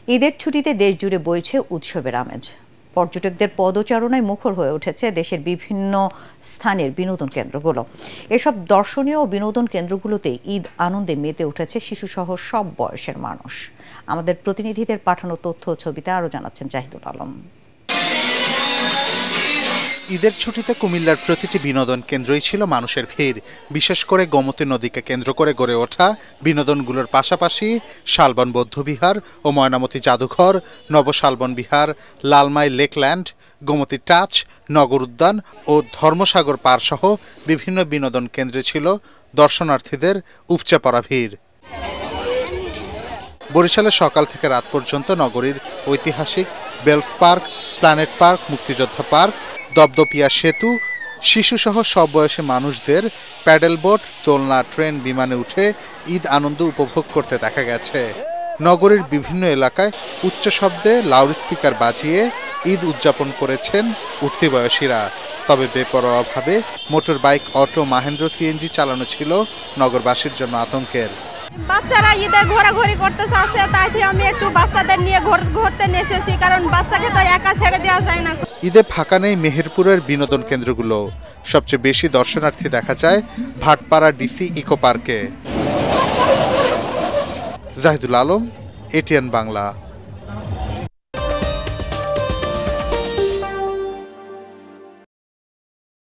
ঈদের ছুটিতে দেশ জুড়ে বইছে উৎসবের আমেজ। পর্যটকদের পদচারণায় মুখর হয়ে উঠেছে দেশের বিভিন্ন স্থানের বিনোদন কেন্দ্রগুলো। এসব দর্শনীয় ও বিনোদন কেন্দ্রগুলোতে ঈদ আনন্দে মেতে উঠেছে শিশুসহ সব বয়সের মানুষ। আমাদের প্রতিনিধিদের পাঠানো তথ্য ও ছবিতে আরও জানাচ্ছেন জাহিদুল আলম। ঈদের ছুটিতে কুমিল্লার প্রতিটি বিনোদন কেন্দ্রই ছিল মানুষের ভিড়। বিশেষ করে গোমতী নদীকে কেন্দ্র করে গড়ে ওঠা বিনোদনগুলোর পাশাপাশি শালবন বৌদ্ধবিহার ও ময়নামতি জাদুঘর, নবশালবন বিহার, লালমাই লেকল্যান্ড, গোমতী টাচ, নগর উদ্যান ও ধর্মসাগর পার সহ বিভিন্ন বিনোদন কেন্দ্রে ছিল দর্শনার্থীদের উপচে পড়া ভিড়। বরিশালে সকাল থেকে রাত পর্যন্ত নগরীর ঐতিহাসিক বেলফ পার্ক, প্ল্যানেট পার্ক, মুক্তিযোদ্ধা পার্ক, দপদপিয়া সেতু, শিশুসহ সব বয়সী মানুষদের প্যাডেল বোট, দোলনা, ট্রেন, বিমানে উঠে ঈদ আনন্দ উপভোগ করতে দেখা গেছে। নগরীর বিভিন্ন এলাকায় উচ্চ শব্দে লাউডস্পিকার বাজিয়ে ঈদ উদযাপন করেছেন উঠতি বয়সীরা। তবে বেপরোয়াভাবে motor bike, auto, Mahindra, CNG চালানো ছিল নগরবাসীর জন্য আতঙ্কের। বাচ্চারা ঈদে ঘোরাঘুরি করতে চাচ্ছে, তাই আমি একটু বাচ্চাদের নিয়ে ঘুরতে এসেছি, কারণ বাচ্চাকে তো একা ছেড়ে দেওয়া যায় না। ঈদে ফাঁকা নেই মেহেরপুরের বিনোদন কেন্দ্রগুলো। সবচেয়ে বেশি দর্শনার্থী দেখা যায় ভাটপাড়া ডিসি ইকো পার্কে। জাহিদুল আলম, এটিএন বাংলা।